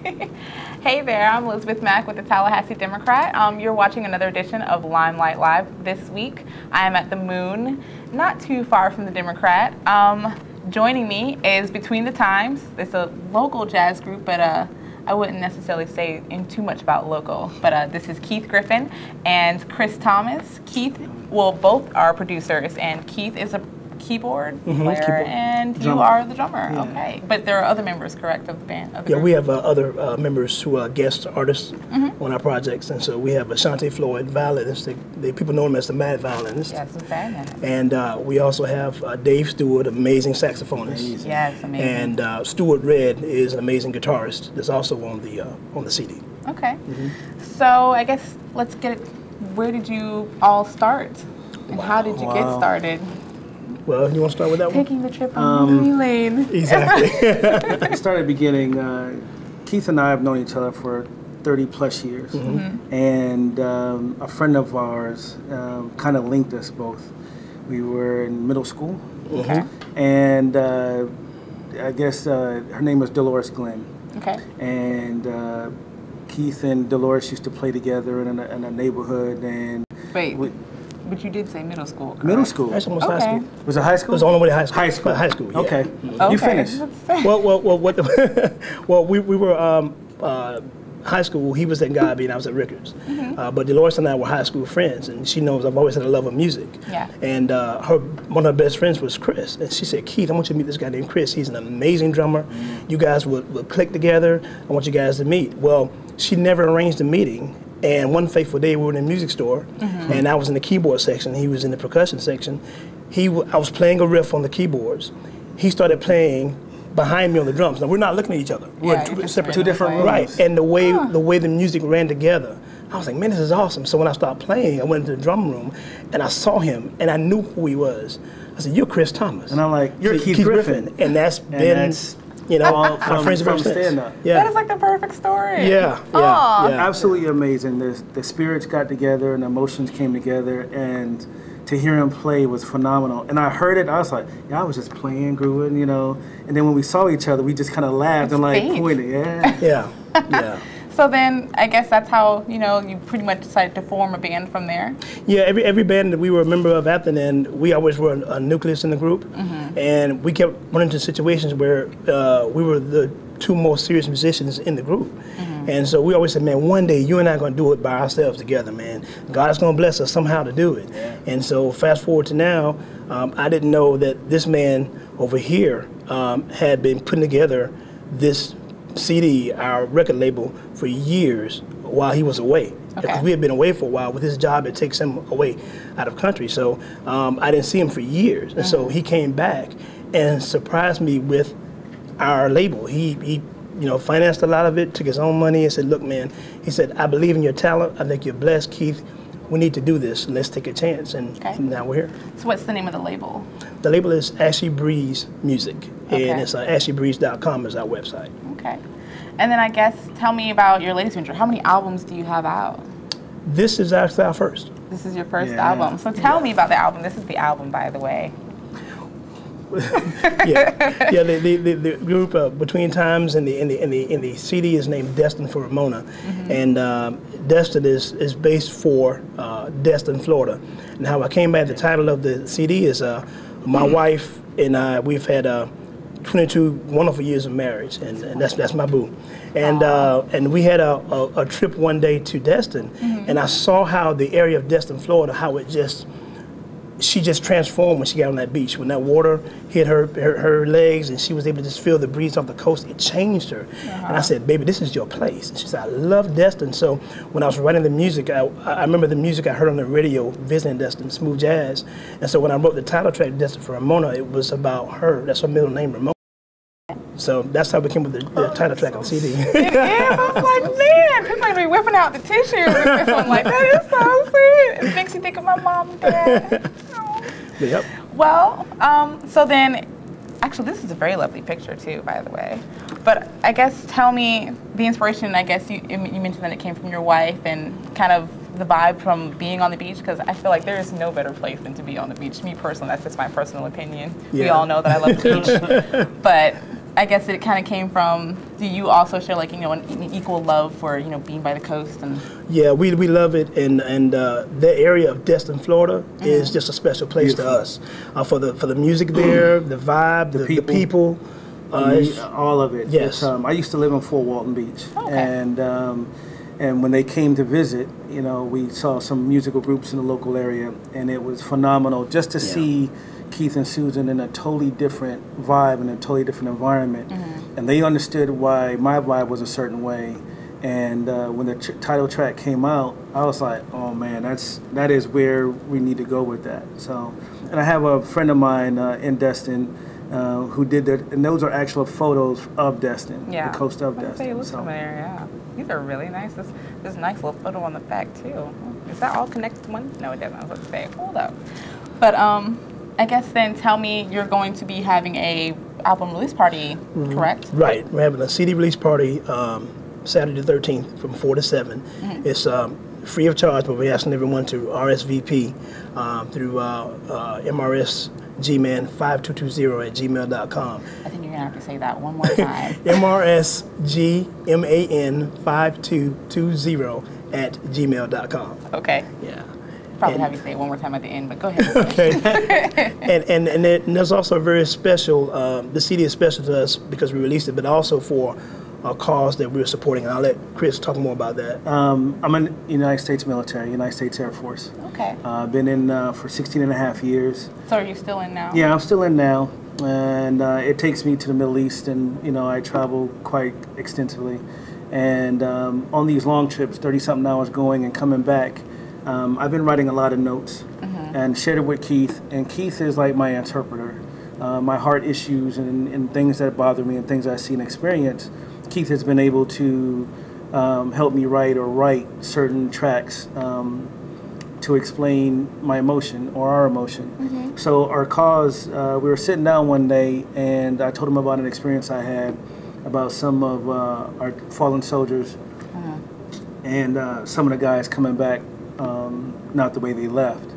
Hey there, I'm Elizabeth Mack with the Tallahassee Democrat. You're watching another edition of Limelight Live. This week, I am at the Moon, not too far from the Democrat. Joining me is Between the Times. It's a local jazz group, but I wouldn't necessarily say too much about local. But this is Keith Griffin and Chris Thomas. Keith, well, both are producers, and Keith is a keyboard player, and you are the drummer. Yeah. Okay, but there are other members, correct, of the band? Of the group? We have other members who are guest artists on our projects, and so we have Ashante Floyd, violinist. People know him as the Mad Violinist. Yes, very nice. And we also have Dave Stewart, amazing saxophonist. Yes, amazing. And Stuart Red is an amazing guitarist that's also on the CD. Okay, so I guess let's get it. Where did you all start, and how did you get started? Well, you want to start with that one? Taking the trip on memory lane. Exactly. It started beginning. Keith and I have known each other for 30 plus years, and a friend of ours kind of linked us both. We were in middle school, and I guess her name was Dolores Glenn. Okay. And Keith and Dolores used to play together in a neighborhood, and but you did say middle school, correct? Middle school. That's almost high school. Was it high school? It was on the way to high school. High school. High school, yeah. Okay. You finished. Well, we were high school. He was at Gabi and I was at Rickards. But Dolores and I were high school friends, and she knows I've always had a love of music. Yeah. And one of her best friends was Chris, and she said, "Keith, I want you to meet this guy named Chris. He's an amazing drummer. You guys would click together. I want you guys to meet." Well, she never arranged a meeting. And one fateful day, we were in a music store, and I was in the keyboard section. He was in the percussion section. I was playing a riff on the keyboards. He started playing behind me on the drums. Now, we're not looking at each other. We're two different rooms. Right, and the way the music ran together, I was like, man, this is awesome. So when I stopped playing, I went into the drum room, and I saw him, and I knew who he was. I said, "You're Chris Thomas." And I'm like, "You're Keith Griffin." And that's been... You know, our friends from stand-up. Yeah. That is like the perfect story. Yeah. Absolutely amazing. The spirits got together and the emotions came together, and to hear him play was phenomenal. And I heard it, I was like, yeah, I was just playing, grooving, you know. And then when we saw each other, we just kind of laughed and like pointed. Yeah. So then, I guess that's how, you pretty much decided to form a band from there? Yeah, every band that we were a member of after then, we always were a nucleus in the group. And we kept running into situations where we were the two most serious musicians in the group. And so we always said, man, one day you and I are going to do it by ourselves together, man. God is going to bless us somehow to do it. And so fast forward to now, I didn't know that this man over here had been putting together this CD, our record label, for years while he was away. Because we had been away for a while. With his job, it takes him away out of country. So I didn't see him for years. And so he came back and surprised me with our label. He financed a lot of it, took his own money, and said, "Look, man," he said, "I believe in your talent. I think you're blessed, Keith. We need to do this. Let's take a chance." And now we're here. So what's the name of the label? The label is Ashy Breeze Music. And it's ashybreeze.com is our website. Okay. And then I guess tell me about your latest venture. How many albums do you have out? This is actually our first. This is your first album. So tell me about the album. This is the album, by the way. The group Between Times and the CD is named Destined for Ramona, and Destined is based for Destin, Florida. And how I came by the title of the CD is my wife and I. We've had 22 wonderful years of marriage, and that's my boo. And we had a trip one day to Destin, and I saw how the area of Destin, Florida, how she just transformed when she got on that beach. When that water hit her legs and she was able to just feel the breeze off the coast, it changed her. And I said, "Baby, this is your place." And she said, "I love Destin." So when I was writing the music, I remember the music I heard on the radio visiting Destin, smooth jazz. And so when I wrote the title track, Destin for Ramona, it was about her. That's her middle name, Ramona. So that's how we came with the title track of the CD. It is. I was like, man, people are be whipping out the tissues. I'm like, that is so sweet. It makes you think of my mom and dad. Yep. Well, so then, actually, this is a very lovely picture too, by the way. But I guess tell me the inspiration. I guess you mentioned that it came from your wife and kind of the vibe from being on the beach, because I feel like there is no better place than to be on the beach. Me personally, that's just my personal opinion. Yeah. We all know that I love the beach. But I guess it kind of came from, do you also share like, you know, an equal love for, you know, being by the coast? And Yeah, we love it, and the area of Destin, Florida is just a special place to us. For the music there, the vibe, the people. All of it. Yes. I used to live in Fort Walton Beach, and when they came to visit, you know, we saw some musical groups in the local area, and it was phenomenal just to see Keith and Susan in a totally different vibe and a totally different environment. And they understood why my vibe was a certain way. And when the title track came out, I was like, oh man, that is where we need to go with that. So, and I have a friend of mine in Destin who did that, and those are actual photos of Destin, the coast of Destin. It looks familiar, yeah. These are really nice. This nice little photo on the back too. Is that all connected to one? No, it doesn't. I was about to say, hold up. But I guess then tell me, you're going to be having a album release party, correct? Right. We're having a CD release party Saturday the 13th from 4 to 7. It's free of charge, but we're asking everyone to RSVP through mrsgman5220@gmail.com. I think you're going to have to say that one more time. mrsgman5220@gmail.com. Okay. Yeah. Probably have you say it one more time at the end, but go ahead. Okay. and there's also a very special, the CD is special to us because we released it, but also for a cause that we're supporting. And I'll let Chris talk more about that. I'm in the United States military, United States Air Force. Okay. I've been in for 16 and a half years. So are you still in now? Yeah, I'm still in now. And it takes me to the Middle East, and, you know, I travel quite extensively. And on these long trips, 30-something hours going and coming back, I've been writing a lot of notes and shared it with Keith. And Keith is like my interpreter. My heart issues and things that bother me and things I see and experience, Keith has been able to help me write certain tracks to explain my emotion or our emotion. So our cause, we were sitting down one day and I told him about an experience I had about some of our fallen soldiers and some of the guys coming back not the way they left.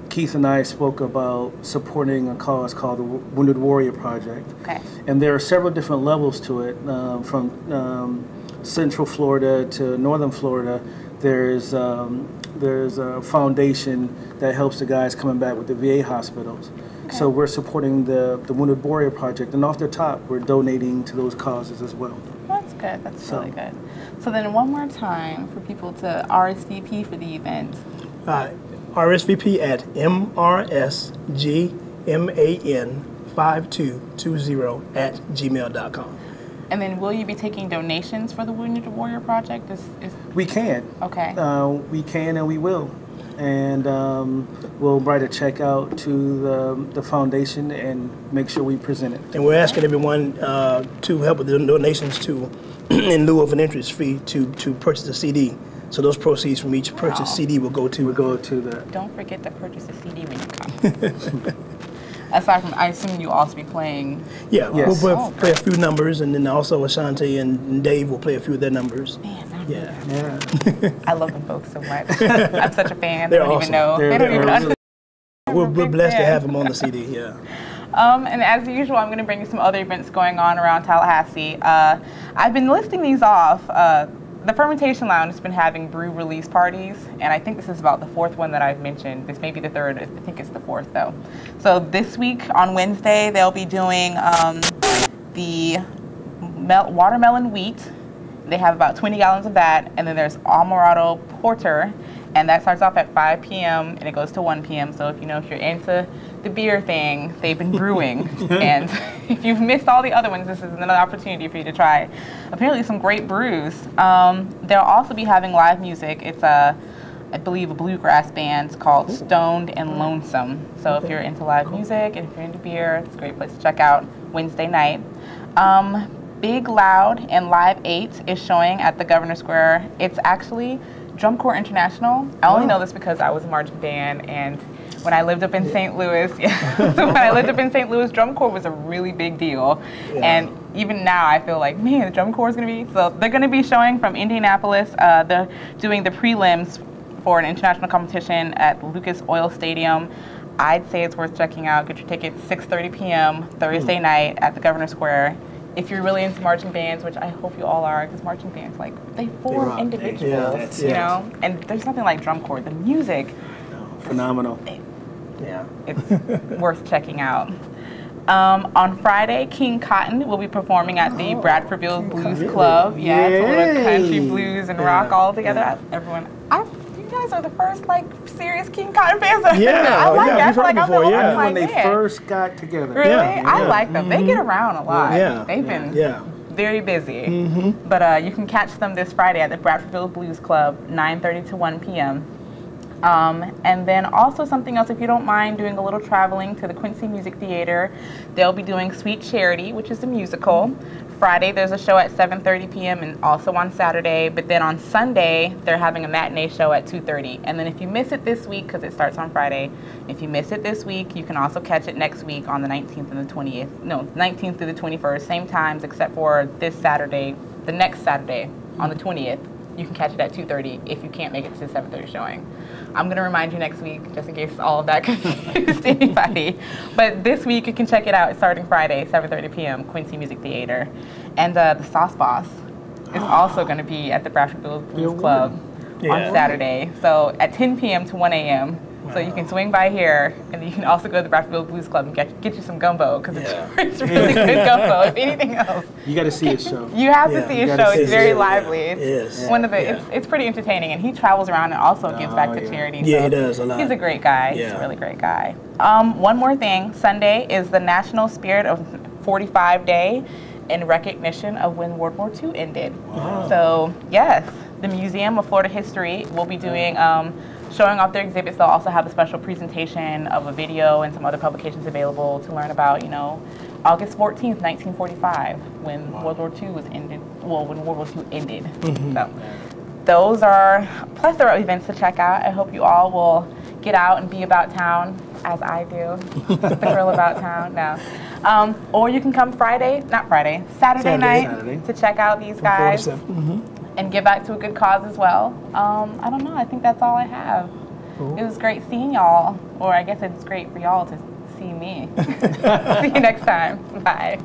Keith and I spoke about supporting a cause called the Wounded Warrior Project. Okay. And there are several different levels to it, from Central Florida to Northern Florida. There's a foundation that helps the guys coming back with the VA hospitals. Okay. So we're supporting the Wounded Warrior Project, and off the top, we're donating to those causes as well. That's good. That's really good. So then one more time for people to RSVP for the event. RSVP at mrsgman5220@gmail.com. And then will you be taking donations for the Wounded Warrior Project? We can. Okay. We can and we will. And we'll write a check out to the foundation and make sure we present it. And we're asking everyone to help with the donations to, in lieu of an interest fee, to purchase a CD. So those proceeds from each purchased CD will go to the. Don't forget to purchase a CD when you come. Aside from, I assume you also be playing. Yeah, yes. We'll play a few numbers, and then also Ashanti and Dave will play a few of their numbers. Man, yeah. I love them both so much. I'm such a fan. They're they don't awesome. even know. They don't even understand. We're blessed to have them on the CD. Yeah. And as usual, I'm going to bring you some other events going on around Tallahassee. I've been listing these off. The Fermentation Lounge has been having brew release parties, and I think this is about the fourth one that I've mentioned. This may be the third. I think it's the fourth, though. So this week on Wednesday, they'll be doing the watermelon wheat. They have about 20 gallons of that, and then there's Alvarado Porter, and that starts off at 5 p.m. and it goes to 1 p.m. So if you're into the beer thing, they've been brewing, and if you've missed all the other ones, this is another opportunity for you to try apparently some great brews. They'll also be having live music. It's I believe a bluegrass band called Stoned and Lonesome. So if you're into live music and if you're into beer, it's a great place to check out Wednesday night. Big Loud and Live 8 is showing at the Governor Square. It's actually Drum Corps International. I only know this because I was a marching band, and when I lived up in St. Louis, Drum Corps was a really big deal. Yeah. And even now I feel like, man, the Drum Corps is going to be, so they're going to be showing from Indianapolis. They're doing the prelims for an international competition at Lucas Oil Stadium. I'd say it's worth checking out. Get your tickets 6:30 p.m. Thursday night at the Governor Square. If you're really into marching bands, which I hope you all are, because marching bands, like, they form individuals, you know? And there's nothing like drum corps. The music. Phenomenal. It's worth checking out. On Friday, King Cotton will be performing at the Bradfordville Blues Club. Yeah, it's a little country blues and rock all together. Everyone, you guys are the first like serious King Cotton fans. I like that. I feel like I'm the only when they first got together. Really? I like them. They get around a lot. They've been very busy. But you can catch them this Friday at the Bradfordville Blues Club, 9:30 to 1 p.m. And then also something else, if you don't mind doing a little traveling to the Quincy Music Theater, they'll be doing Sweet Charity, which is a musical. Friday, there's a show at 7:30 p.m. and also on Saturday. But then on Sunday, they're having a matinee show at 2:30. And then if you miss it this week, because it starts on Friday, if you miss it this week, you can also catch it next week on the 19th and the 20th. No, 19th through the 21st, same times except for this Saturday, the next Saturday on the 20th. You can catch it at 2:30 if you can't make it to the 7:30 showing. I'm going to remind you next week, just in case all of that confused anybody. But this week, you can check it out. It's starting Friday, 7:30 p.m., Quincy Music Theater. And the Sauce Boss is also going to be at the Bradfordville Blues Club on Saturday. So at 10 p.m. to 1 a.m. So you can swing by here, and you can also go to the Bradfordville Blues Club and get you some gumbo, because it's really good gumbo, if anything else. You got to see his show. You have to see his show. It's very lively. It's one of the. It's pretty entertaining, and he travels around and also gives back to charity. Yeah, so he does a lot. He's a great guy. He's a really great guy. One more thing. Sunday is the National Spirit of 45 Day in recognition of when World War II ended. Wow. So yes, the Museum of Florida History will be doing. Showing off their exhibits. They'll also have a special presentation of a video and some other publications available to learn about, August 14th, 1945, when World War II was ended. Well, when World War II ended. So those are a plethora of events to check out. I hope you all will get out and be about town, as I do. The girl about town. No. Or you can come Saturday night to check out these guys. And give back to a good cause as well. I don't know. I think that's all I have. Cool. It was great seeing y'all. Or I guess it's great for y'all to see me. See you next time. Bye.